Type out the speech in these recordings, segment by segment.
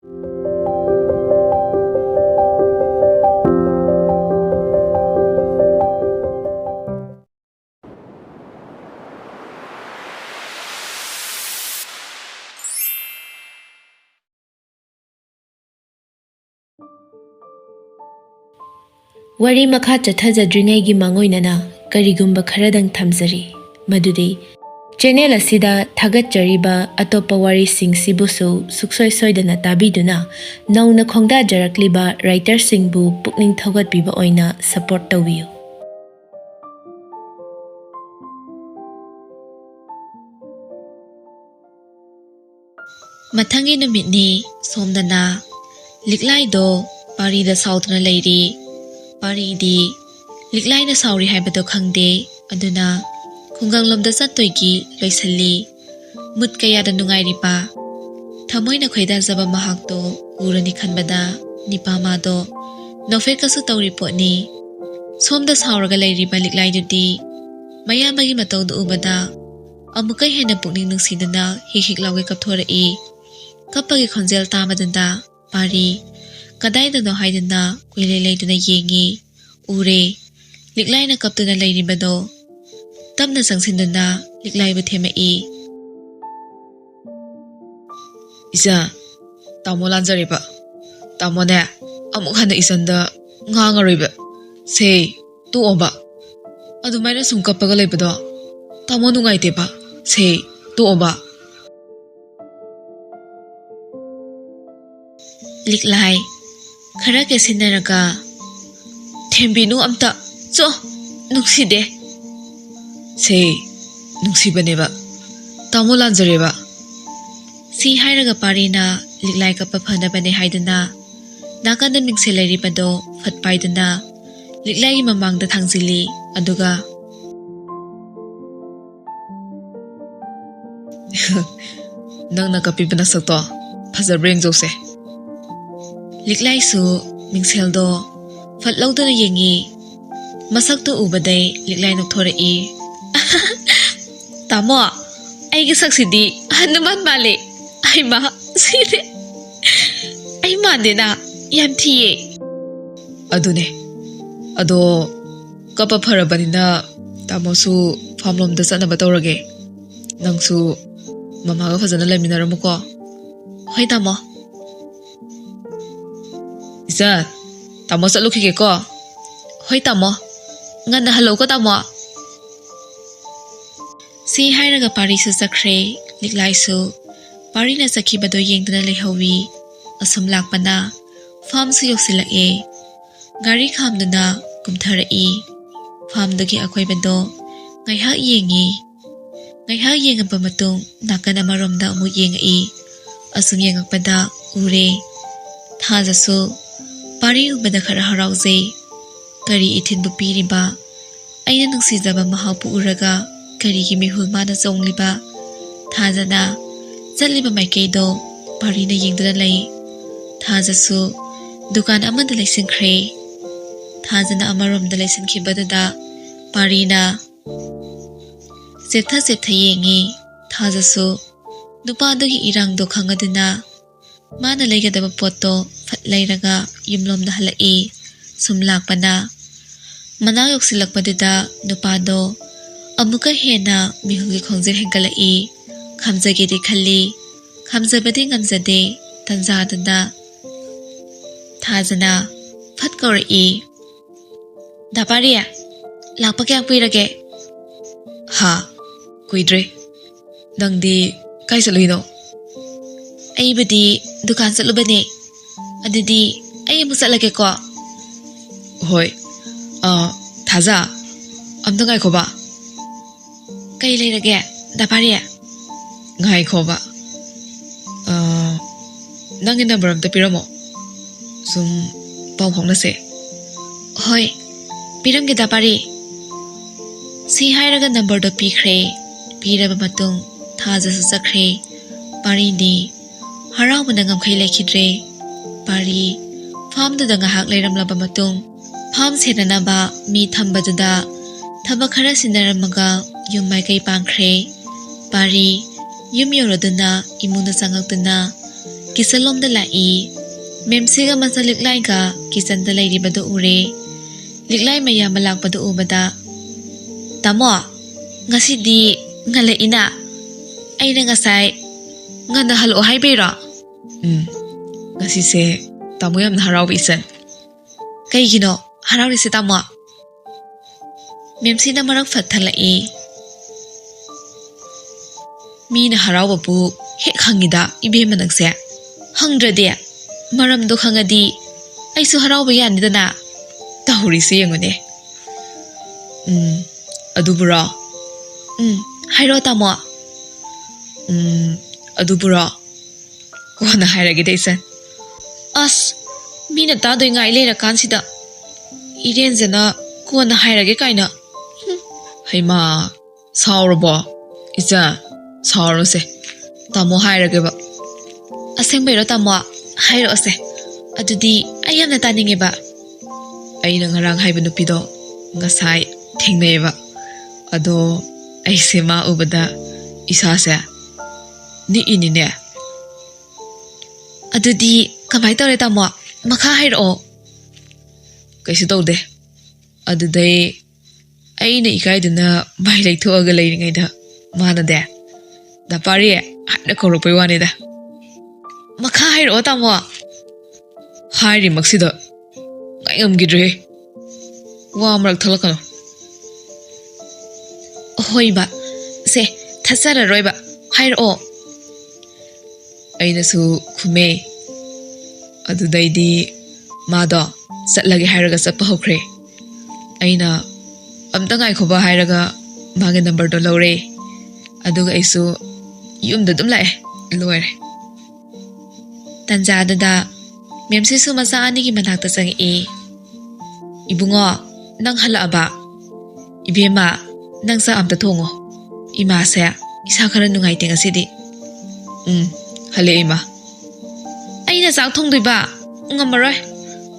ꯋꯥꯔꯤ ꯃꯈꯥ ꯆꯠꯊꯖꯗ꯭ꯔꯤꯉꯩꯒꯤ ꯃꯥꯡꯑꯣꯏꯅꯅ ꯀꯔꯤꯒꯨꯝꯕ ꯈꯔꯗꯪ ꯊꯝꯖꯔꯤ ꯃꯗꯨꯗꯤ ꯆꯦꯅꯦꯜ ꯑꯁꯤꯗ ꯊꯥꯒꯠꯆꯔꯤꯕ ꯑꯇꯣꯞꯄ ꯋꯥꯔꯤꯁꯤꯡꯁꯤꯕꯨꯁꯨ ꯁꯨꯛꯁꯣꯏ ꯁꯣꯏꯗꯅ ꯇꯥꯕꯤꯗꯨꯅ ꯅꯧꯅ ꯈꯣꯡꯗꯥꯖꯔꯛꯂꯤꯕ ꯔꯥꯏꯇꯔꯁꯤꯡꯕꯨ ꯄꯨꯛꯅꯤꯡ ꯊꯧꯒꯠꯄꯤꯕ ꯑꯣꯏꯅ ꯁꯄꯣꯔꯠ ꯇꯧꯕꯤꯌꯨ꯫ ꯃꯊꯪꯒꯤ ꯅꯨꯃꯤꯠꯅꯤ ꯁꯣꯝꯗꯅ ꯂꯤꯛꯂꯥꯏꯗꯣ ꯄꯥꯔꯤꯗ ꯁꯥꯎꯗꯨꯅ ꯂꯩꯔꯤ꯫ ꯄꯥꯔꯤꯗꯤ ꯂꯤꯛꯂꯥꯏꯅ ꯁꯥꯎꯔꯤ ꯍꯥꯏꯕꯗꯣ ꯈꯪꯗꯦ ꯑꯗꯨꯅ ꯈꯨꯡꯒꯪꯂꯣꯝꯗ ꯆꯠꯇꯣꯏꯒꯤ ꯂꯣꯏꯁꯤꯜꯂꯤ꯫ ꯃꯨꯠ ꯀꯌꯥꯗ ꯅꯨꯡꯉꯥꯏꯔꯤꯕ ꯊꯃꯣꯏꯅ ꯈꯣꯏꯗꯥꯖꯕ ꯃꯍꯥꯛꯇꯣ ꯎꯔꯅꯤ ꯈꯟꯕꯗ ꯅꯤꯄꯥꯃꯥꯗꯣ ꯅꯣꯐꯦꯠꯀꯁꯨ ꯇꯧꯔꯤ ꯄꯣꯠꯅꯤ꯫ ꯁꯣꯝꯗ ꯁꯥꯎꯔꯒ ꯂꯩꯔꯤꯕ ꯂꯤꯛꯂꯥꯏꯗꯨꯗꯤ ꯃꯌꯥꯝꯕꯒꯤ ꯃꯇꯧꯗꯨ ꯎꯕꯗ ꯑꯃꯨꯛꯀ ꯍꯦꯟꯅ ꯄꯨꯛꯅꯤꯡ ꯅꯨꯡꯁꯤꯗꯨꯅ ꯍꯤꯛ ꯂꯥꯎꯒꯩ ꯀꯞꯊꯣꯔꯛꯏ꯫ ꯀꯞꯄꯒꯤ ꯈꯣꯟꯖꯦꯜ ꯇꯥꯕꯗꯨꯗ ꯄꯥꯔꯤ ꯀꯗꯥꯏꯗꯅꯣ ꯍꯥꯏꯗꯨꯅ ꯀꯨꯏꯂꯩ ꯂꯩꯗꯨꯅ ꯌꯦꯡꯉꯤ꯫ ꯎꯔꯦ ꯂꯤꯛꯂꯥꯏꯅ ꯀꯞꯇꯨꯅ ꯂꯩꯔꯤꯕꯗꯣ꯫ ꯇꯞꯅ ꯆꯪꯁꯤꯟꯗꯨꯅ ꯂꯤꯛꯂꯥꯏꯕꯨ ꯊꯦꯝꯃꯛꯏ꯫ ꯏꯆꯥ, ꯇꯥꯃꯣ ꯂꯥꯟꯖꯔꯦꯕ꯫ ꯇꯥꯃꯣꯅꯦ ꯑꯃꯨꯛ ꯍꯟꯅ ꯏꯆꯟꯗ ꯉꯥꯡꯉꯔꯣꯏꯕ꯫ ꯁꯦ ꯇꯣꯛꯑꯣꯕ꯫ ꯑꯗꯨꯃꯥꯏꯅ ꯁꯨꯝ ꯀꯞꯄꯒ ꯂꯩꯕꯗꯣ ꯇꯥꯃꯣ ꯅꯨꯡꯉꯥꯏꯇꯦꯕ꯫ ꯁꯦ ꯇꯣꯛꯑꯣꯕ꯫ ꯂꯤꯛꯂꯥꯏ ꯈꯔ ꯀꯦꯁꯤꯟꯅꯔꯒ ꯊꯦꯝꯕꯤꯅꯨ ꯑꯝꯇ ꯆꯣ ꯅꯨꯡꯁꯤꯗꯦ꯫ ꯁꯦ ꯅꯨꯡꯁꯤꯕꯅꯦꯕ꯫ ꯇꯥꯃꯣ ꯂꯥꯟꯖꯔꯦꯕ꯫ ꯁꯤ ꯍꯥꯏꯔꯒ ꯄꯥꯔꯤꯅ ꯂꯤꯛꯂꯥꯏ ꯀꯞꯄ ꯐꯅꯕꯅꯦ ꯍꯥꯏꯗꯨꯅ ꯅꯥꯀꯟꯗ ꯃꯤꯡꯁꯦꯜ ꯂꯩꯔꯤꯕꯗꯣ ꯐꯠ ꯄꯥꯏꯗꯨꯅ ꯂꯤꯛꯂꯥꯏꯒꯤ ꯃꯃꯥꯡꯗ ꯊꯥꯡꯖꯤꯜꯂꯤ꯫ ꯑꯗꯨꯒ ꯅꯪꯅ ꯀꯞꯄꯤꯕ ꯅꯁꯛꯇꯣ ꯐꯖꯕ꯭ꯔꯥ ꯌꯦꯡꯖꯧꯁꯦ꯫ ꯂꯤꯛꯂꯥꯏꯁꯨ ꯃꯤꯡꯁꯦꯜꯗꯣ ꯐꯠ ꯂꯧꯗꯨꯅ ꯌꯦꯡꯉꯤ꯫ ꯃꯁꯛꯇꯣ ꯎꯕꯗꯩ ꯂꯤꯛꯂꯥꯏ ꯅꯣꯛꯊꯣꯔꯛꯏ꯫ ꯇꯥꯃꯣ ꯑꯩꯒꯤ ꯁꯛꯁꯤꯗꯤ ꯍꯅꯨꯃꯥꯟ ꯃꯥꯜꯂꯦ꯫ ꯑꯩꯃꯥ ꯁꯤꯔꯦ꯫ ꯑꯩ ꯃꯥꯟꯗꯦꯅ ꯌꯥꯝ ꯊꯤꯌꯦ꯫ ꯑꯗꯨꯅꯦ ꯑꯗꯣ ꯀꯞꯄ ꯐꯔꯕꯅꯤꯅ ꯇꯥꯃꯣꯁꯨ ꯐꯥꯝꯂꯣꯝꯗ ꯆꯠꯅꯕ ꯇꯧꯔꯒꯦ꯫ ꯅꯪꯁꯨ ꯃꯃꯥꯒ ꯐꯖꯅ ꯂꯩꯃꯤꯟꯅꯔꯝꯃꯨꯀꯣ꯫ ꯍꯣꯏ ꯇꯥꯃꯣ꯫ ꯏꯆꯥ, ꯇꯥꯃꯣ ꯆꯠꯂꯨꯈꯤꯒꯦꯀꯣ꯫ ꯍꯣꯏ ꯇꯥꯃꯣ ꯉꯟꯅ ꯍꯜꯂꯛꯎꯀꯣ ꯇꯥꯃꯣ꯫ ꯁꯤ ꯍꯥꯏꯔꯒ ꯄꯥꯔꯤꯁꯨ ꯆꯠꯈ꯭ꯔꯦ꯫ ꯂꯤꯛꯂꯥꯏꯁꯨ ꯄꯥꯔꯤꯅ ꯆꯠꯈꯤꯕꯗꯣ ꯌꯦꯡꯗꯨꯅ ꯂꯩꯍꯧꯋꯤ꯫ ꯑꯁꯨꯝ ꯂꯥꯛꯄꯅ ꯐꯥꯝꯁꯨ ꯌꯧꯁꯤꯜꯂꯛꯑꯦ꯫ ꯒꯥꯔꯤ ꯈꯥꯝꯗꯨꯅ ꯀꯨꯝꯊꯔꯛꯏ꯫ ꯐꯥꯝꯗꯨꯒꯤ ꯑꯀꯣꯏꯕꯗꯣ ꯉꯥꯏꯍꯥꯛ ꯌꯦꯡꯉꯤ꯫ ꯉꯥꯏꯍꯥꯛ ꯌꯦꯡꯉꯕ ꯃꯇꯨꯡ ꯅꯥꯀꯟ ꯑꯃꯔꯣꯝꯗ ꯑꯃꯨꯛ ꯌꯦꯡꯉꯛꯏ꯫ ꯑꯁꯨꯝ ꯌꯦꯡꯉꯛꯄꯗ ꯎꯔꯦ ꯊꯥꯖꯁꯨ ꯄꯥꯔꯤ ꯎꯕꯗ ꯈꯔ ꯍꯔꯥꯎꯖꯩ꯫ ꯀꯔꯤ ꯏꯊꯤꯟꯕꯨ ꯄꯤꯔꯤꯕ ꯑꯩꯅ ꯅꯨꯡꯁꯤꯖꯕ ꯃꯍꯥꯛꯄꯨ ꯎꯔꯒ ꯀꯔꯤꯒꯤ ꯃꯤꯍꯨꯜ ꯃꯥꯅ ꯆꯣꯡꯂꯤꯕ꯫ ꯊꯥꯖꯅ ꯆꯠꯂꯤꯕ ꯃꯥꯏꯀꯩꯗꯣ ꯄꯥꯔꯤꯅ ꯌꯦꯡꯗꯨꯅ ꯂꯩ꯫ ꯊꯥꯖꯁꯨ ꯗꯨꯀꯥꯟ ꯑꯃꯗ ꯂꯩꯁꯤꯟꯈ꯭ꯔꯦ꯫ ꯊꯥꯖꯅ ꯑꯃꯔꯣꯝꯗ ꯂꯩꯁꯤꯟꯈꯤꯕꯗꯨꯗ ꯄꯥꯔꯤꯅ ꯆꯦꯞꯊ ꯌꯦꯡꯉꯤ꯫ ꯊꯥꯖꯁꯨ ꯅꯨꯄꯥꯗꯨꯒꯤ ꯏꯔꯥꯡꯗꯣ ꯈꯪꯉꯗꯨꯅ ꯃꯥꯅ ꯂꯩꯒꯗꯕ ꯄꯣꯠꯇꯣ ꯐꯠ ꯂꯩꯔꯒ ꯌꯨꯝꯂꯣꯝꯗ ꯍꯜꯂꯛꯏ꯫ ꯁꯨꯝ ꯂꯥꯛꯄꯅ ꯃꯅꯥꯛ ꯌꯧꯁꯤꯜꯂꯛꯄꯗꯨꯗ ꯅꯨꯄꯥꯗꯣ ꯑꯃꯨꯛꯀ ꯍꯦꯟꯅ ꯃꯤꯍꯨꯜꯒꯤ ꯈꯣꯡꯖꯦꯜ ꯍꯦꯟꯒꯠꯂꯛꯏ꯫ ꯈꯥꯝꯖꯒꯦꯗꯤ ꯈꯜꯂꯤ, ꯈꯥꯝꯖꯕꯗꯤ ꯉꯝꯖꯗꯦ꯫ ꯇꯟꯖꯥꯗꯨꯗ ꯊꯥꯖꯅ ꯐꯠ ꯀꯧꯔꯛꯏ꯫ ꯗꯥ ꯄꯥꯔꯤ ꯂꯥꯛꯄ ꯀꯌꯥꯝ ꯀꯨꯏꯔꯒꯦ? ꯍꯥ ꯀꯨꯏꯗ꯭ꯔꯦ꯫ ꯅꯪꯗꯤ ꯀꯥꯏ ꯆꯠꯂꯨꯏꯅꯣ? ꯑꯩꯕꯨꯗꯤ ꯗꯨꯀꯥꯟ ꯆꯠꯂꯨꯕꯅꯦ꯫ ꯑꯗꯨꯗꯤ ꯑꯩ ꯑꯃꯨꯛ ꯆꯠꯂꯒꯦꯀꯣ꯫ ꯍꯣꯏ ꯊꯥꯖ ꯑꯝꯇ ꯉꯥꯏꯈꯣꯕ꯫ ꯀꯩ ꯂꯩꯔꯒꯦ ꯗꯥ ꯄꯥꯔꯤ? ꯉꯥꯏꯈꯣꯕ꯫ ꯅꯪꯒꯤ ꯅꯝꯕꯔ ꯑꯝꯇ ꯄꯤꯔꯝꯃꯣ, ꯁꯨꯝ ꯄꯥꯎ ꯐꯥꯎꯅꯁꯦ꯫ ꯍꯣꯏ ꯄꯤꯔꯝꯒꯦ ꯗꯥ ꯄꯥꯔꯤ꯫ ꯁꯤ ꯍꯥꯏꯔꯒ ꯅꯝꯕꯔꯗꯣ ꯄꯤꯈ꯭ꯔꯦ꯫ ꯄꯤꯔꯕ ꯃꯇꯨꯡ ꯊꯥꯖꯁꯨ ꯆꯠꯈ꯭ꯔꯦ꯫ ꯄꯥꯔꯤꯗꯤ ꯍꯔꯥꯎꯕꯅ ꯉꯝꯈꯩ ꯂꯩꯈꯤꯗ꯭ꯔꯦ꯫ ꯄꯥꯔꯤ ꯐꯥꯝꯗꯨꯗ ꯉꯥꯏꯍꯥꯛ ꯂꯩꯔꯝꯂꯕ ꯃꯇꯨꯡ ꯐꯥꯝ ꯁꯦꯟꯅꯅꯕ ꯃꯤ ꯊꯝꯕꯗꯨꯗ ꯊꯕꯛ ꯈꯔ ꯁꯤꯟꯅꯔꯝꯃꯒ ꯌꯨꯝ ꯃꯥꯏꯀꯩ ꯄꯥꯡꯈ꯭ꯔꯦ꯫ ꯄꯥꯔꯤ ꯌꯨꯝ ꯌꯧꯔꯗꯨꯅ ꯏꯃꯨꯡꯗ ꯆꯪꯉꯛꯇꯨꯅ kisalomda lai. Memsiga masa liklay ka kisanda layribado ure. Liklay maya malakpado ubada. Tamo, ngasidi ngalaina. Ay na ngasay nga nahalo haybira. Ngasise tamo yam naharaw isan. Kaygino, haraw ni si tamo. Memsi na marag fatalai. Mi na haraw babu hek hangida ibe managse. Hangdrade, maramdo hangadi ay su haraw bayan nida na. Tahuri siya ngune. Adubura. Hayro tamo. Adubura. Kuha na hayragida isan. As, mi na tadoy nga ilera kansida. Irenza na kuha na hayrage kaina. Hayma, saurabo. Isa, saurose. Tamo hayrageba. Aseng bayro tamo, hayro ase. Adudi, ayam na taningi ba? Ay na ngarang hayba nupido. Ngasay, tingnayba. Ado, ay si maubada. Isa siya. Ni inine. Adudi, kamay tawre tamo, makahayro. Kaysa daw de. Aduday, ay na ikay din na bahay tuwaga layring ay da. Mana de. Da pari na korupay wani da. Makahayro tamo. Hayri magsida. Ngayam gidre. Wa marag talakano. Hoy ba, se, tasara roy ba, hayro. Ay na su kume. Aduday di mada satlagi hayraga sa pahokre. Ay na amta ngay ko ba hayraga mga number do lawre. Aduga ay su yung dadum la lower. Tanjada da, memsi sumasaan ni manakta sang Ibungo, nang hala ba? Ibema, nang sa amta tungo. Ima saya, isa ka rin nungay tinga sidi. Hali ima. Ay nasak tong doy ba? Nga maroy.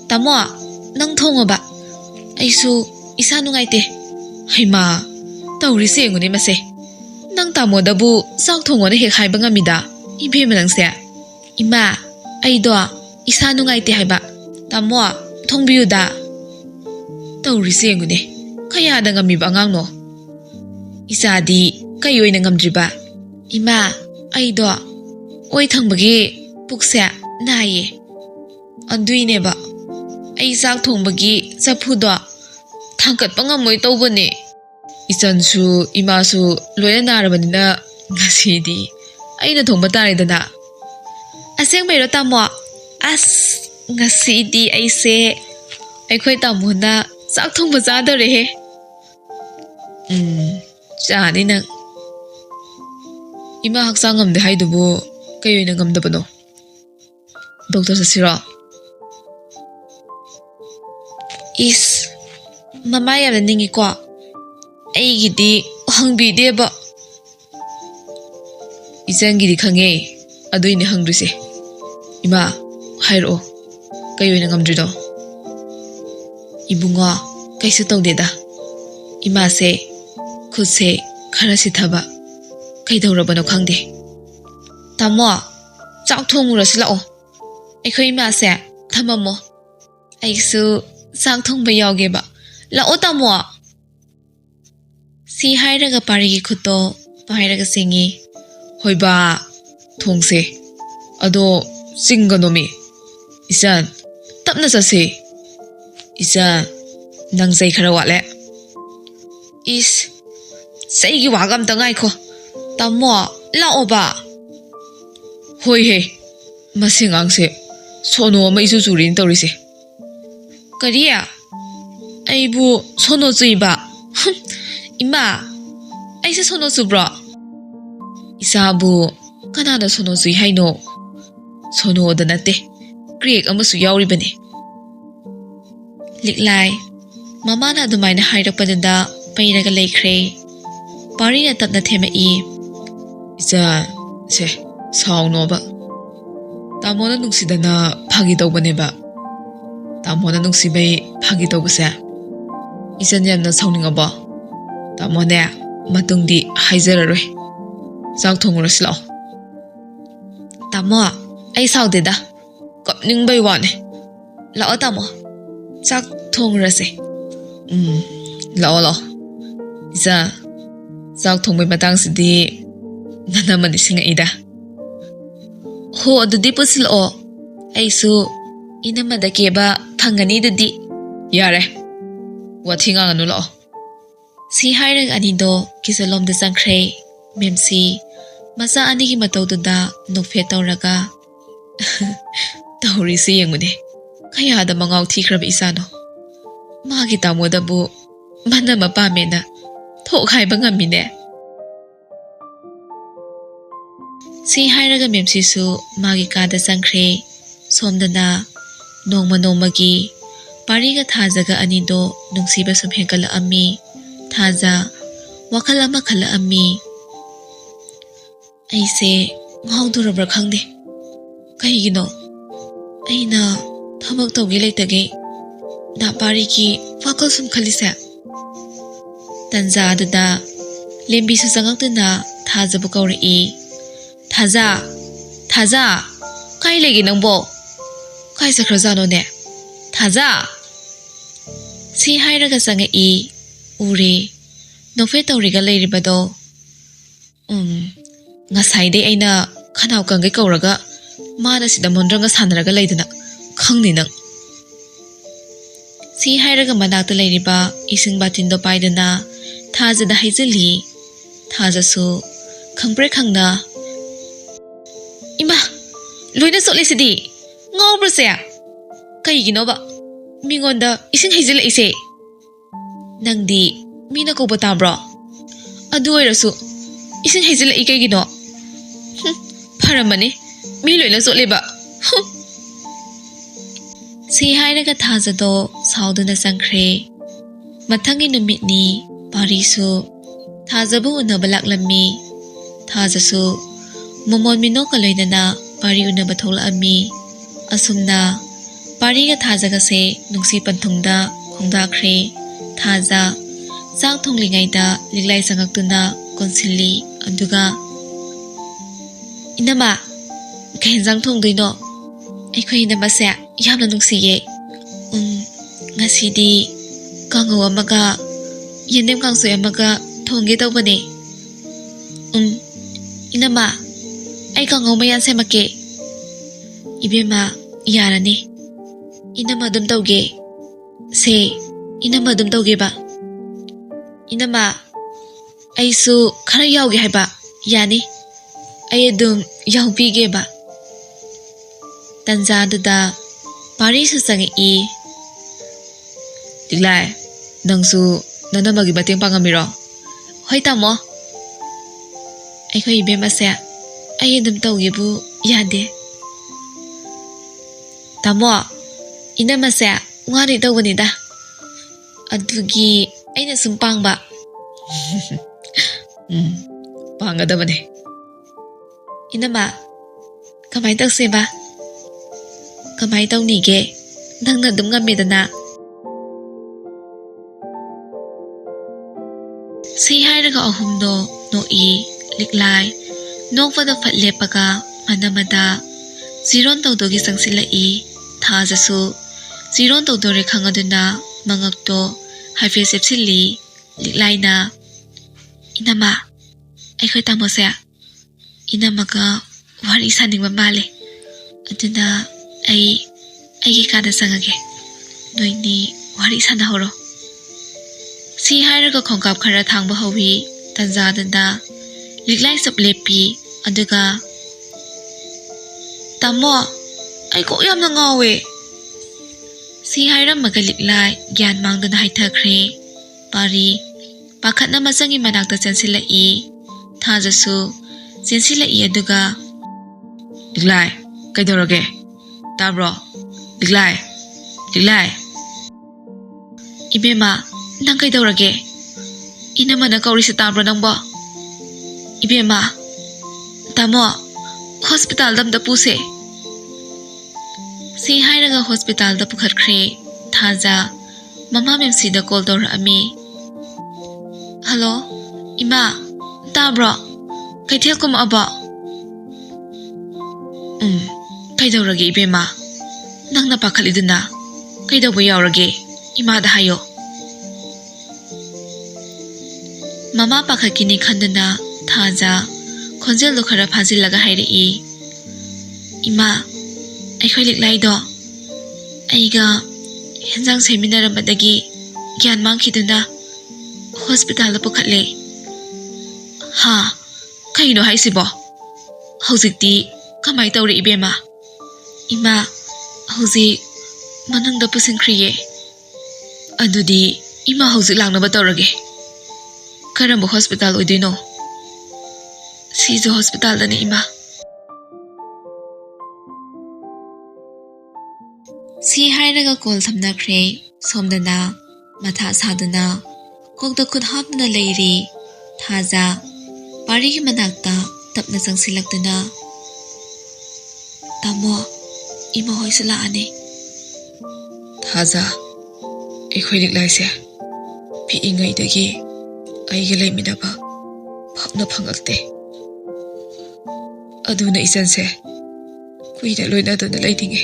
Tamo, nang tungo ba? Ay su, isa nungay te. Ay ma, tawri siya ngunit masi. Nang tamo dabu, sak tungo na hikay ba nga mida? Ibema lang siya. Ima, ay do, isa nungay te hay ba? Tamo, tong biyo da. Tawri siya ngunit. Kaya na nga mi ba ngang no? Isa di, kayo'y nangamdri ba? Ima, ay do, oy tangbagi, puksa, naye. Anduy ne ba? Ay sak tangbagi, sa pudo. Tangkat pa nga mo'y tawba ni. Isan su, ima su, loya naraban na ngasi di. Ay natong batari da na. Aseng mayro tamo. As, ngasi di ay se. Ay ko'y tamo na, sak tangba zadare he. Saan nang. Ima haksang ngamde hay dubo. Kayo'y nangamda ba no? Doktor sa sira. Is, mamaya na ningi ko. Ay gidi, hangbide ba? Isang gidi kangay. Adoy ni hangri si. Ima, hayro. Kayo'y nangamdri do. Ibungo, kaysa tawde da. Ima se, kutse, karasi taba. Kay daw raba no kangde. Tamo, sak thongura sila o. Ay ko ima se, tama mo. Ay su, sak thong ba yawge ba? Lao tamo. Si hayraga parigi kuto, pahayraga singi. Hoy ba, thongse. Ado, singa nomi. Isan, tap na sa si. Isa, nang say karawale. Is, saigi wagam tangay ko. Tamo, lao ba? Hoy he, masingang se. Sono ma isusurin tawri si. Kariya, ay bu, sono zui ba? Ima, ay sa sono subra. Isa bu, kanada sono zui hay no. Sono da nate, Greek amasu yawri ba ni? Liklay, mama na dumay na hayrak pa nanda, payiraga laikre. Pari na tap na tema Isa, se, saong no ba? Tamo na nung sida na pagi daw ba ni ba? Tamo na nung sibay pagi daw ba siya? Isa niya na saong nga ba? Tamo na, matong di hayzeraroy. Sak thongura sila o. Tamo, ꯑꯩ ꯁꯥꯎꯗꯦꯗ ꯀꯞꯅꯤꯡꯕꯩ ꯋꯥꯅꯦ ꯂꯥꯛꯑꯣ ꯇꯥꯃꯣ ꯆꯥꯛ ꯊꯣꯡꯔꯁꯦ ꯂꯥꯛꯑꯣ ꯂꯥꯛꯑꯣ ꯏꯆꯥ ꯆꯥꯛ ꯊꯣꯡꯕꯩ ꯃꯇꯥꯡꯁꯤꯗꯤ ꯅꯅꯝꯃ ꯅꯤꯡꯁꯤꯡꯉꯛꯏꯗ ꯍꯣ ꯑꯗꯨꯗꯤ ꯄꯨꯁꯤꯜꯂꯛꯑꯣ ꯑꯩꯁꯨ ꯏꯅꯝꯃꯗ ꯀꯦꯕ ꯐꯪꯒꯅꯤ ꯑꯗꯨꯗꯤ ꯌꯥꯔꯦ ꯋꯥꯊꯤ ꯉꯥꯡꯒꯅꯨ ꯂꯥꯛꯑꯣ ꯁꯤ ꯍꯥꯏꯔꯒ ꯑꯅꯤꯗꯣ ꯀꯤꯆꯟꯂꯣꯝꯗ ꯆꯪꯈ꯭ꯔꯦ ꯃꯦꯝꯁꯤ ꯃꯆꯥ ꯑꯅꯤꯒꯤ ꯃꯇꯧꯗꯨꯗ ꯅꯣꯛꯐꯦꯠ ꯇꯧꯔꯒ ꯇꯧꯔꯤꯁꯤ ꯌꯦꯡꯉꯨꯅꯦ ꯀꯌꯥꯗ ꯃꯉꯥꯎ ꯊꯤꯈ꯭ꯔꯕ ꯏꯆꯥꯅꯣ ꯃꯥꯒꯤ ꯇꯥꯃꯣꯗꯕꯨ ꯃꯅꯝꯃ ꯄꯥꯝꯃꯦꯅ ꯊꯣꯛ ꯍꯥꯏꯕ ꯉꯝꯃꯤꯅꯦ ꯁꯤ ꯍꯥꯏꯔꯒ ꯃꯦꯝꯁꯤꯁꯨ ꯃꯥꯒꯤ ꯀꯥꯗ ꯆꯪꯈ꯭ꯔꯦ ꯁꯣꯝꯗꯅ ꯅꯣꯡꯃ ꯅꯣꯡꯃꯒꯤ ꯄꯥꯔꯤꯒ ꯊꯥꯖꯒ ꯑꯅꯤꯗꯣ ꯅꯨꯡꯁꯤꯕ ꯁꯨꯝ ꯍꯦꯟꯒꯠꯂꯛꯑꯝꯃꯤ ꯊꯥꯖ ꯋꯥꯈꯜ ꯑꯃ ꯈꯜꯂꯛꯑꯝꯃꯤ ꯑꯩꯁꯦ ꯉꯥꯎꯗꯣꯔꯕ꯭ꯔꯥ ꯈꯪꯗꯦ ꯀꯩꯒꯤꯅꯣ ꯑꯩꯅ ꯊꯕꯛ ꯇꯧꯒꯦ ꯂꯩꯇꯒꯦ ꯄꯥꯔꯤꯒꯤ ꯋꯥꯈꯜ ꯁꯨꯝ ꯈꯜꯂꯤꯁꯦ ꯇꯟꯖꯥ ꯑꯗꯨꯗ ꯂꯦꯝꯕꯤꯁꯨ ꯆꯪꯉꯛꯇꯨꯅ ꯊꯥꯖꯕꯨ ꯀꯧꯔꯛꯏ ꯊꯥꯖ ꯀꯥꯏ ꯂꯩꯒꯦ ꯅꯪꯕꯣ ꯀꯥꯏ ꯆꯠꯈ꯭ꯔꯖꯥꯠꯅꯣꯅꯦ ꯊꯥꯖ ꯁꯤ ꯍꯥꯏꯔꯒ ꯆꯪꯉꯛꯏ ꯎꯔꯦ ꯅꯣꯛꯐꯦꯠ ꯇꯧꯔꯤꯒ ꯂꯩꯔꯤꯕꯗꯣ ꯉꯁꯥꯏꯗꯩ ꯑꯩꯅ ꯈꯅꯥꯎ ꯀꯪꯒꯩ ꯀꯧꯔꯒ ꯃꯥꯅ ꯁꯤꯗ ꯃꯣꯟꯗ꯭ꯔꯪꯒ ꯁꯥꯟꯅꯔꯒ ꯂꯩꯗꯅ ꯈꯪꯅꯤ ꯅꯪ ꯁꯤ ꯍꯥꯏꯔꯒ ꯃꯅꯥꯛꯇ ꯂꯩꯔꯤꯕ ꯏꯁꯤꯡ ꯕꯥꯇꯤꯟꯗꯣ パイꯗꯨꯅ ꯊꯥꯖꯗ ꯍꯩꯖꯤꯜꯂꯤ ꯊꯥꯖꯁꯨ ꯈꯪꯄ꯭ꯔꯦꯛ ꯈꯪꯅ ꯏꯃꯥ ꯂꯣꯏꯅ ꯆꯣꯠꯂꯤꯁꯤꯗꯤ ꯉꯥꯎꯕ꯭ꯔꯁꯦ ꯀꯩꯒꯤꯅꯣꯕ ꯃꯤꯉꯣꯟꯗ ꯏꯁꯤꯡ ꯍꯩꯖꯤꯜꯂꯛꯏꯁꯦ ꯅꯪꯗꯤ ꯃꯤꯅ ꯀꯧꯕ ꯇꯥꯕ꯭ꯔꯣ ꯑꯗꯨ ꯑꯣꯏꯔꯁꯨ 이승 해질래 이게기노 파란만이 밀로이나 쏠리바 시 하이라가 타자도 사우드나 쌍크레 마탕이 누밋니 파리수 타자부 우나바 락람미 타자수 모몬 미노가 로이나나 파리 우나바 톨라암미 asumna pariga thajagase nungsi panthungda khongdakhre thaja chak thonglingaida liglai sangaktuna konsilli aduga inama khenjang thongdoino aikhoi inama se yamna nungsiye ngasidi kango amaga yenem kangso amaga thongge tawbane inama ai kango mayan semake Ibema yarani inama dum tawge se inama dum tawge ba inama aisu khara yawge haiba yani ay dum yawbige ba tanja duda pari su sangi I diglai nangsu nanamagi bateng pangamiro hoi tamo ai khoi ibema se ay dum tawge bu yade Tamo, inama se ngari tawbanida. Adugi aina sumpang ba. Pangadabane. Inama, kamay tawse ba? Kamay tawnige nang nadum ngamidana. Si hairaga ahumdo no I liklay nokpada fatlepaga manamada ziron tawdogi sangsila I Thajasu ziron tawdore khangaduna mangakto haife sepsili liklaina inama aikhoi tamose inamaga wari saningba male aduna ai kada sangage noini wari sanahoro si hairaga khongkap khara thangba hawi tanjadanda liklai sap lepi aduga Tamo, ay ko yamna ngawe. Si Hiram magaliklay, gyan mangdana haithakre. Pari, pakat na masangi manakta sensila I. Thajasu, sensila I aduga. Diglay, kaidorage. Tabro, diglay. Ibema, nang kaidorage. Inama na kauri sa tabro nang ba? Ibema, tamo. Hospital damda puse. Si hairaga hospital da pukhatkre thaja mama memsi da call dor ami. Hello, ima, tabro. Kaithel kum aba. ꯀꯩꯗꯧꯔꯒꯦ ꯏꯕꯦꯝꯃ ꯅꯪꯅ ꯄꯥꯈꯠꯂꯤꯗꯨꯅ ꯀꯩꯗꯧꯕ ꯌꯥꯎꯔꯒꯦ ꯏꯃꯥꯗ ꯍꯥꯏꯌꯣ ꯃꯃꯥ ꯄꯥꯈꯠꯈꯤꯅꯤ ꯈꯟꯗꯨꯅ ꯊꯥꯖ ꯈꯣꯟꯖꯦꯜꯗꯣ ꯈꯔ ꯐꯥꯖꯤꯜꯂꯒ ꯍꯥꯏꯔꯛꯏ ꯏꯃꯥ ꯑꯩꯈꯣꯏ ꯂꯤꯛꯂꯥꯏꯗꯣ ꯑꯩꯒ ꯍꯦꯟꯖꯥꯡ ꯁꯦꯝꯃꯤꯟꯅꯔꯝꯕꯗꯒꯤ ꯒ꯭ꯌꯥꯟ ꯃꯥꯡꯈꯤꯗꯨꯅ ꯍꯣꯁꯄꯤꯇꯥꯜꯗ ꯄꯨꯈꯠꯂꯦ ꯍꯥ ꯀꯩꯅꯣ ꯍꯥꯏꯁꯤꯕꯣ ꯍꯧꯖꯤꯛꯇꯤ ꯀꯃꯥꯏ ꯇꯧꯔꯦ ꯏꯕꯦꯝꯃ ꯏꯃꯥ ꯍꯧꯖꯤꯛ ꯃꯅꯨꯡꯗ ꯄꯨꯁꯤꯟꯈ꯭ꯔꯤꯌꯦ ꯑꯗꯨꯗꯤ ꯏꯃꯥ ꯍꯧꯖꯤꯛ ꯂꯥꯛꯅꯕ ꯇꯧꯔꯒꯦ ꯀꯔꯝꯕ ꯍꯣꯁꯄꯤꯇꯥꯜ ꯑꯣꯏꯗꯣꯏꯅꯣ ꯁꯤꯖ ꯍꯣꯁꯄꯤꯇꯥꯜꯗꯅꯤ ꯏꯃꯥ ꯁꯤ ꯍꯥꯏꯔꯒ ꯀꯣꯜ ꯊꯝꯅꯈ꯭ꯔꯦ ꯁꯣꯝꯗꯅ ꯃꯊꯥ ꯁꯥꯗꯨꯅ ꯀꯣꯛꯇ ꯈꯨꯠ ꯍꯥꯞꯇꯨꯅ ꯂꯩꯔꯤ ꯊꯥꯖ ꯄꯥꯔꯤꯒꯤ ꯃꯅꯥꯛꯇ ꯇꯞꯅ ꯆꯪꯁꯤꯜꯂꯛꯇꯨꯅ ꯇꯥꯃꯣ ꯏꯃꯥ ꯍꯣꯏꯁꯨ ꯂꯥꯛꯑꯅꯤ ꯊꯥꯖ ꯑꯩꯈꯣꯏ ꯂꯤꯛꯂꯥꯏꯁꯦ ꯄꯤꯛꯏꯉꯩꯗꯒꯤ ꯑꯩꯒ ꯂꯩꯃꯤꯟꯅꯕ ꯐꯪꯅ ꯐꯪꯉꯛꯇꯦ ꯑꯗꯨꯅ ꯏꯆꯟꯁꯦ ꯀꯨꯏꯅ ꯂꯣꯏꯅꯗꯨꯅ ꯂꯩꯅꯤꯡꯉꯦ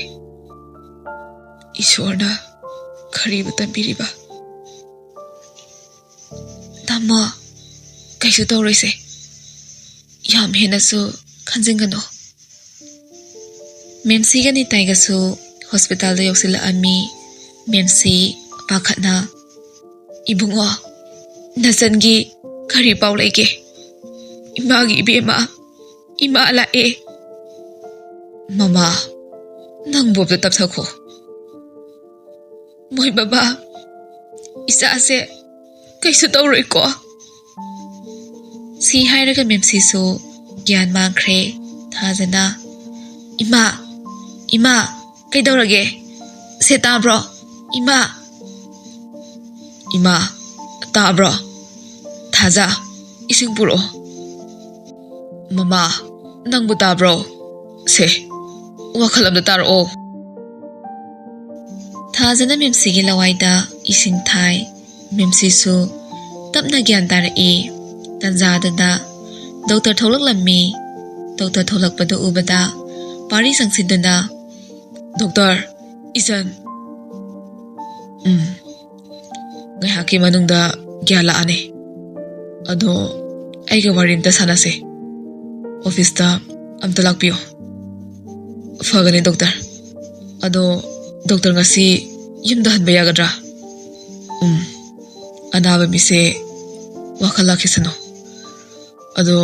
ꯏꯁꯣꯔꯅ ꯈꯔꯤꯕ ꯇꯝꯕꯤꯔꯤꯕ ꯇꯥꯃꯣ ꯀꯩꯁꯨ ꯇꯧꯔꯣꯏꯁꯦ ꯌꯥꯝ ꯍꯦꯟꯅꯁꯨ ꯈꯟꯖꯤꯟꯒꯅꯨ ꯃꯦꯝꯁꯤꯒ ꯅꯤꯇꯥꯏꯒꯁꯨ ꯍꯣꯁꯄꯤꯇꯥꯜꯗ ꯌꯧꯁꯤꯜꯂꯛꯑꯝꯃꯤ ꯃꯦꯝꯁꯤ ꯄꯥꯈꯠꯅ ꯏꯕꯨꯡꯉꯣ ꯅꯆꯟꯒꯤ ꯀꯔꯤ ꯄꯥꯎ ꯂꯩꯒꯦ ꯏꯃꯥꯒꯤ ꯏꯕꯦꯝꯃ ꯏꯃꯥ ꯂꯥꯛꯑꯦ ꯃꯃꯥ ꯅꯪꯕꯨ ꯑꯝꯇ ꯇꯞꯊꯈꯣ ꯃꯣꯏ ꯕꯕꯥ ꯏꯆꯥꯁꯦ ꯀꯩꯁꯨ ꯇꯧꯔꯣꯏꯀꯣ ꯁꯤ ꯍꯥꯏꯔꯒ ꯃꯦꯝꯁꯤꯁꯨ ꯒ꯭ꯌꯥꯟ ꯃꯥꯡꯈ꯭ꯔꯦ ꯊꯥꯖꯅ ꯏꯃꯥ ꯏꯃꯥ ꯀꯩꯗꯧꯔꯒꯦ ꯁꯦ ꯇꯥꯕ꯭ꯔꯣ ꯏꯃꯥ ꯏꯃꯥ ꯇꯥꯕ꯭ꯔꯣ ꯊꯥꯖ ꯏꯁꯤꯡ ꯄꯨꯔꯛꯑꯣ ꯃꯃꯥ ꯅꯪꯕꯨ ꯇꯥꯕ꯭ꯔꯣ ꯁꯦ ꯋꯥꯈꯜ ꯑꯝꯇ ꯇꯥꯔꯛꯑꯣ ꯊꯥꯖꯅ ꯃꯦꯝꯁꯤꯒꯤ ꯂꯋꯥꯏꯗ ꯏꯁꯤꯡ ꯊꯥꯏ ꯃꯦꯝꯁꯤꯁꯨ ꯇꯞꯅ ꯒ꯭ꯌꯥꯟ ꯇꯥꯔꯛꯏ ꯇꯟꯖꯥꯗꯨꯗ ꯗꯣꯛꯇꯔ ꯊꯣꯛꯂꯛꯂꯝꯃꯤ ꯗꯣꯛꯇꯔ ꯊꯣꯛꯂꯛꯄꯗꯨ ꯎꯕꯗ ꯄꯥꯔꯤ ꯆꯪꯁꯤꯟꯗꯨꯅ ꯗꯣꯛꯇꯔ ꯏꯆꯟ ꯉꯥꯏꯍꯥꯛꯀꯤ ꯃꯅꯨꯡꯗ ꯒ꯭ꯌꯥꯟ ꯂꯥꯛꯑꯅꯤ ꯑꯗꯣ ꯑꯩꯒ ꯋꯥꯔꯤ ꯑꯝꯇ ꯁꯥꯟꯅꯁꯦ ꯑꯣꯐꯤꯁꯇ ꯑꯝꯇ ꯂꯥꯛꯄꯤꯌꯣ ꯐꯒꯅꯤ ꯗꯣꯛꯇꯔ ꯑꯗꯣ ꯗꯣꯛꯇꯔ ꯉꯁꯤ ꯌꯨꯝꯗ ꯍꯟꯕ ꯌꯥꯒꯗ꯭ꯔꯥ ꯑꯅꯥꯕ ꯃꯤꯁꯦ ꯋꯥꯈꯜ ꯂꯥꯛꯈꯤꯁꯅꯨ ꯑꯗꯣ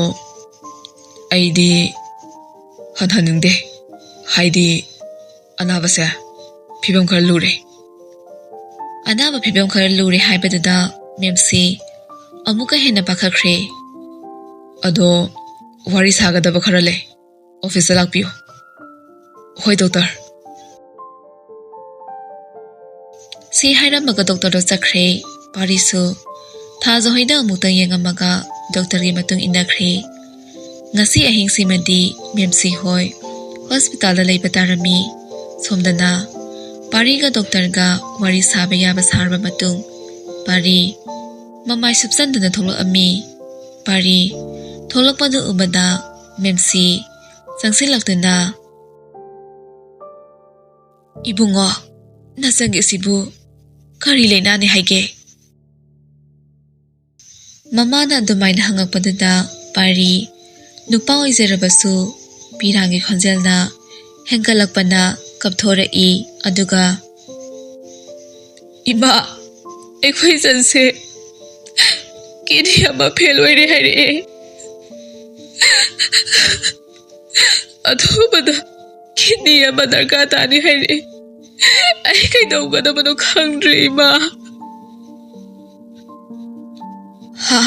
ꯑꯩꯗꯤ ꯍꯟꯍꯟꯅꯤꯡꯗꯦ ꯍꯥꯏꯗꯤ ꯑꯅꯥꯕꯁꯦ ꯐꯤꯕꯝ ꯈꯔ ꯂꯨꯔꯦ ꯑꯅꯥꯕ ꯐꯤꯕꯝ ꯈꯔ ꯂꯨꯔꯦ ꯍꯥꯏꯕꯗꯨꯗ ꯃꯦꯝꯁꯤ ꯑꯃꯨꯛꯀ ꯍꯦꯟꯅ ꯄꯥꯈꯠꯈ꯭ꯔꯦ ꯑꯗꯣ ꯋꯥꯔꯤ ꯁꯥꯒꯗꯕ ꯈꯔ ꯂꯩ ꯑꯣꯐꯤꯁꯇ ꯂꯥꯛꯄꯤꯌꯨ ꯍꯣꯏ ꯗꯣꯛꯇꯔ ꯁꯤ ꯍꯥꯏꯔꯝꯃꯒ ꯗꯣꯛꯇꯔꯗꯣ ꯆꯠꯈ꯭ꯔꯦ ꯄꯥꯔꯤꯁꯨ ꯊꯥꯖ ꯍꯣꯏꯗ ꯑꯃꯨꯛꯇꯪ ꯌꯦꯡꯉꯝꯃꯒ ꯗꯣꯛꯇꯔꯒꯤ ꯃꯇꯨꯡ ꯏꯟꯅꯈ꯭ꯔꯦ ꯉꯁꯤ ꯑꯍꯤꯡꯁꯤꯃꯗꯤ ꯃꯦꯝꯁꯤ ꯍꯣꯏ ꯍꯣꯁꯄꯤꯇꯥꯜꯗ ꯂꯩꯕ ꯇꯥꯔꯝꯃꯤ ꯁꯣꯝꯗꯅ ꯄꯥꯔꯤꯒ ꯗꯣꯛꯇꯔꯒ ꯋꯥꯔꯤ ꯁꯥꯕ ꯌꯥꯕ ꯁꯥꯔꯕ ꯃꯇꯨꯡ ꯄꯥꯔꯤ ꯃꯃꯥꯏ ꯁꯨꯞꯆꯟꯗꯨꯅ ꯊꯣꯛꯂꯛꯑꯝꯃꯤ ꯄꯥꯔꯤ ꯊꯣꯛꯂꯛꯄꯗꯨ ꯎꯕꯗ ꯃꯦꯝꯁꯤ ꯆꯪꯁꯤꯜꯂꯛꯇꯨꯅ ꯏꯕꯨꯡꯉꯣ ꯅꯆꯟꯒꯤꯁꯤꯕꯨ ꯀꯔꯤ ꯂꯩꯅꯥꯅꯤ ꯍꯥꯏꯒꯦ ꯃꯃꯥꯅ ꯑꯗꯨꯃꯥꯏꯅ ꯍꯪꯉꯛꯄꯗꯨꯗ ꯄꯥꯔꯤ ꯅꯨꯄꯥ ꯑꯣꯏꯖꯔꯕꯁꯨ ꯄꯤꯔꯥꯡꯒꯤ ꯈꯣꯟꯖꯦꯜꯅ ꯍꯦꯟꯒꯠꯂꯛꯄꯅ ꯀꯞꯊꯣꯔꯛꯏ ꯑꯗꯨꯒ ꯏꯃꯥ ꯑꯩꯈꯣꯏ ꯏꯆꯟꯁꯦ ꯀꯤꯗꯅꯤ ꯑꯃ ꯐꯦꯜ ꯑꯣꯏꯔꯦ ꯍꯥꯏꯔꯛꯑꯦ ꯑꯊꯨꯕꯗ ꯀꯤꯗꯅꯤ ꯑꯃ ꯗꯔꯀꯥꯔ ꯇꯥꯅꯤ ꯍꯥꯏꯔꯛꯑꯦ ꯑꯩ ꯀꯩꯗꯧꯒꯗꯕꯅꯣ ꯈꯪꯗ꯭ꯔꯦ ꯏꯃꯥ ꯍꯥ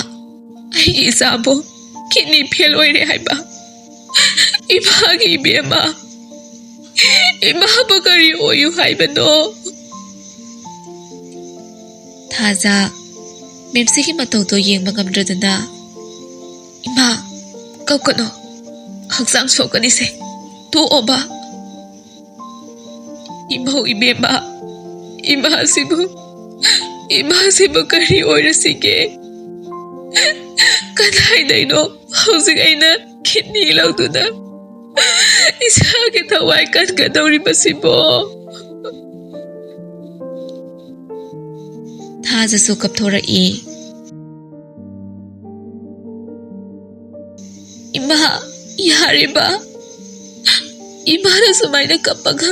ꯑꯩꯒꯤ ꯏꯆꯥꯕꯨ ꯀꯤꯗꯅꯤ ꯐꯦꯜ ꯑꯣꯏꯔꯦ ꯍꯥꯏꯕ ꯏꯃꯥꯒꯤ ꯏꯕꯦꯝꯃ ꯏꯃꯥꯕꯨ ꯀꯔꯤ ꯑꯣꯏꯌꯨ ꯍꯥꯏꯕꯅꯣ ꯊꯥꯖ ꯃꯦꯝꯁꯤꯒꯤ ꯃꯇꯧꯗꯣ ꯌꯦꯡꯕ ꯉꯝꯗ꯭ꯔꯗꯨꯅ ꯏꯃꯥ ꯀꯞꯀꯅꯣ ꯍꯛꯆꯥꯡ ꯁꯣꯛꯀꯅꯤꯁꯦ ꯇꯣꯛꯑꯣꯕ ꯏꯃꯧ ꯏꯕꯦꯝꯃ ꯏꯃꯥꯁꯤꯕꯨ ꯀꯔꯤ ꯑꯣꯏꯔꯁꯤꯒꯦ ꯀꯗꯥꯏꯗꯩꯅꯣ ꯍꯧꯖꯤꯛ ꯑꯩꯅ ꯀꯤꯗꯅꯤ ꯂꯧꯗꯨꯅ Isagi thawai kankadꯧꯔꯤꯕꯁꯤꯕꯣ. ꯊꯥꯖꯁꯨ ꯀꯞꯊꯣꯔꯛꯏ. ꯏꯃꯥ, ꯌꯥꯔꯤꯕ? ꯏꯃꯥꯅ ꯁꯨꯃꯥꯏꯅ ꯀꯞꯄꯒ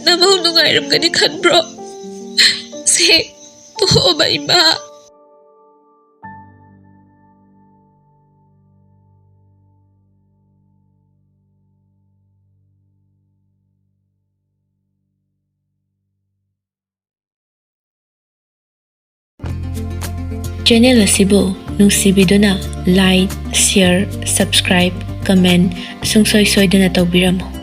ꯅꯃꯧ ꯅꯨꯡꯉꯥꯏꯔꯝꯒꯅꯤ ꯈꯟꯕ꯭ꯔꯣ? ꯁꯦ, ꯇꯣꯛꯑꯣꯕ ꯏꯃꯥ. ꯆꯦꯅꯦꯜ ꯑꯁꯤꯕꯨ ꯅꯨꯡꯁꯤꯕꯤꯗꯨꯅ ꯂꯥꯏꯛ, ꯁꯦꯌꯔ, ꯁꯕꯁꯀ꯭ꯔꯥꯏꯕ, ꯀꯃꯦꯟ ꯁꯨꯡꯁꯣꯏ ꯁꯣꯏꯗꯅ ꯇꯧꯕꯤꯔꯝꯃꯨ.